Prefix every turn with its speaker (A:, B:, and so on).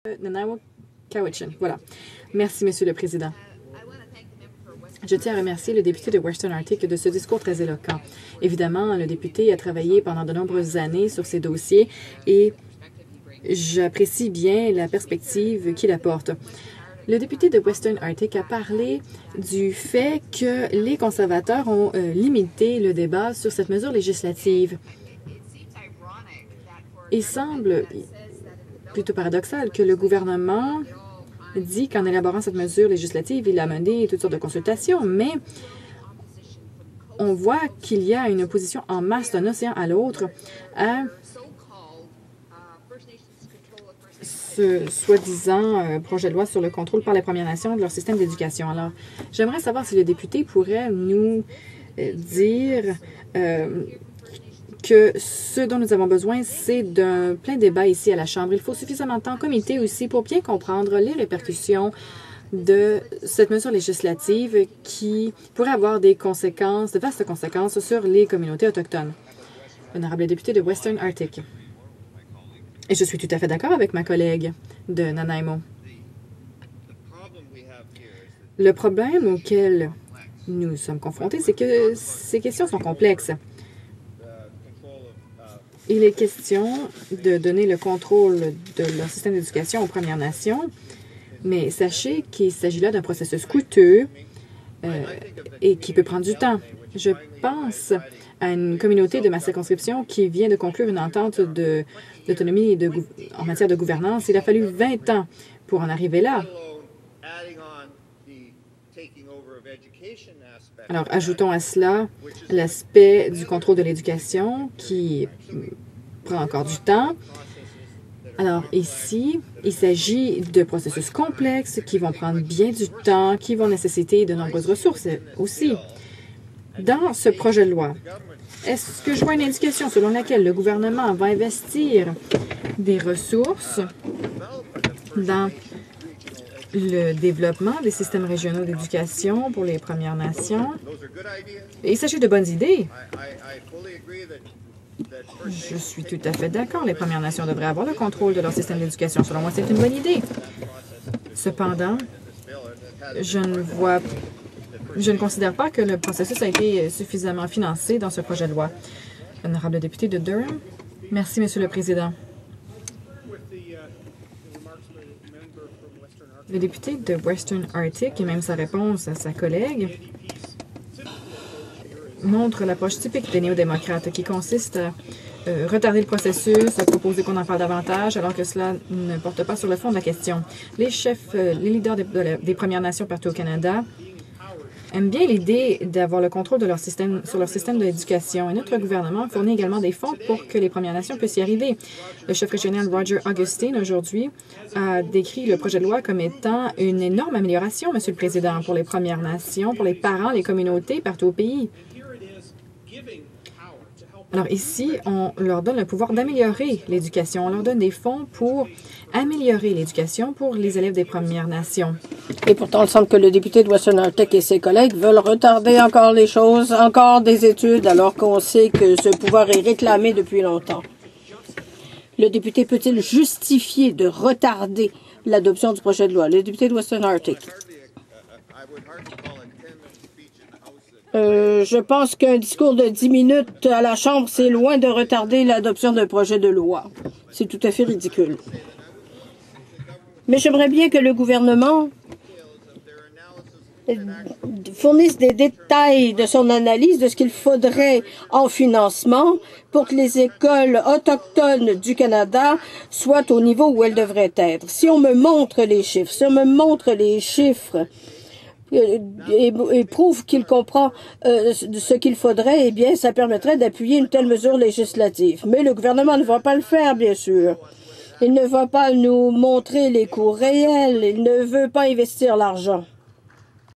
A: Nanaimo Cowichan. Voilà. Merci, Monsieur le Président. Je tiens à remercier le député de Western Arctic de ce discours très éloquent. Évidemment, le député a travaillé pendant de nombreuses années sur ces dossiers et j'apprécie bien la perspective qu'il apporte. Le député de Western Arctic a parlé du fait que les conservateurs ont limité le débat sur cette mesure législative. Il semble plutôt paradoxal que le gouvernement dit qu'en élaborant cette mesure législative, il a mené toutes sortes de consultations, mais on voit qu'il y a une opposition en masse d'un océan à l'autre à ce soi-disant projet de loi sur le contrôle par les Premières Nations de leur système d'éducation. Alors, j'aimerais savoir si le député pourrait nous dire que ce dont nous avons besoin, c'est d'un plein débat ici à la Chambre. Il faut suffisamment de temps en comité aussi pour bien comprendre les répercussions de cette mesure législative qui pourrait avoir des conséquences, de vastes conséquences sur les communautés autochtones. Honorable député de Western Arctic. Et je suis tout à fait d'accord avec ma collègue de Nanaimo. Le problème auquel nous sommes confrontés, c'est que ces questions sont complexes. Il est question de donner le contrôle de leur système d'éducation aux Premières Nations, mais sachez qu'il s'agit là d'un processus coûteux et qui peut prendre du temps. Je pense à une communauté de ma circonscription qui vient de conclure une entente d'autonomie en matière de gouvernance. Il a fallu 20 ans pour en arriver là. Alors, ajoutons à cela l'aspect du contrôle de l'éducation qui prend encore du temps. Alors ici, il s'agit de processus complexes qui vont prendre bien du temps, qui vont nécessiter de nombreuses ressources aussi. Dans ce projet de loi, est-ce que je vois une indication selon laquelle le gouvernement va investir des ressources dans le développement des systèmes régionaux d'éducation pour les Premières Nations? Il s'agit de bonnes idées. Je suis tout à fait d'accord. Les Premières Nations devraient avoir le contrôle de leur système d'éducation. Selon moi, c'est une bonne idée. Cependant, je ne considère pas que le processus a été suffisamment financé dans ce projet de loi. Honorable député de Durham. Merci, Monsieur le Président. Le député de Western Arctic et même sa réponse à sa collègue montre l'approche typique des néo-démocrates qui consiste à retarder le processus, à proposer qu'on en parle davantage, alors que cela ne porte pas sur le fond de la question. Les chefs, les leaders des Premières Nations partout au Canada aiment bien l'idée d'avoir le contrôle de leur système, sur leur système d'éducation. Et notre gouvernement fournit également des fonds pour que les Premières Nations puissent y arriver. Le chef régional Roger Augustine, aujourd'hui, a décrit le projet de loi comme étant une énorme amélioration, Monsieur le Président, pour les Premières Nations, pour les parents, les communautés partout au pays. Alors ici, on leur donne le pouvoir d'améliorer l'éducation. On leur donne des fonds pour améliorer l'éducation pour les élèves des Premières Nations.
B: Et pourtant, il semble que le député de Western Arctic et ses collègues veulent retarder encore les choses, encore des études, alors qu'on sait que ce pouvoir est réclamé depuis longtemps. Le député peut-il justifier de retarder l'adoption du projet de loi? Le député de Western Arctic. Je pense qu'un discours de 10 minutes à la Chambre, c'est loin de retarder l'adoption d'un projet de loi. C'est tout à fait ridicule. Mais j'aimerais bien que le gouvernement fournisse des détails de son analyse de ce qu'il faudrait en financement pour que les écoles autochtones du Canada soient au niveau où elles devraient être. Si on me montre les chiffres, et prouve qu'il comprend ce qu'il faudrait, eh bien, ça permettrait d'appuyer une telle mesure législative. Mais le gouvernement ne va pas le faire, bien sûr. Il ne va pas nous montrer les coûts réels. Il ne veut pas investir l'argent.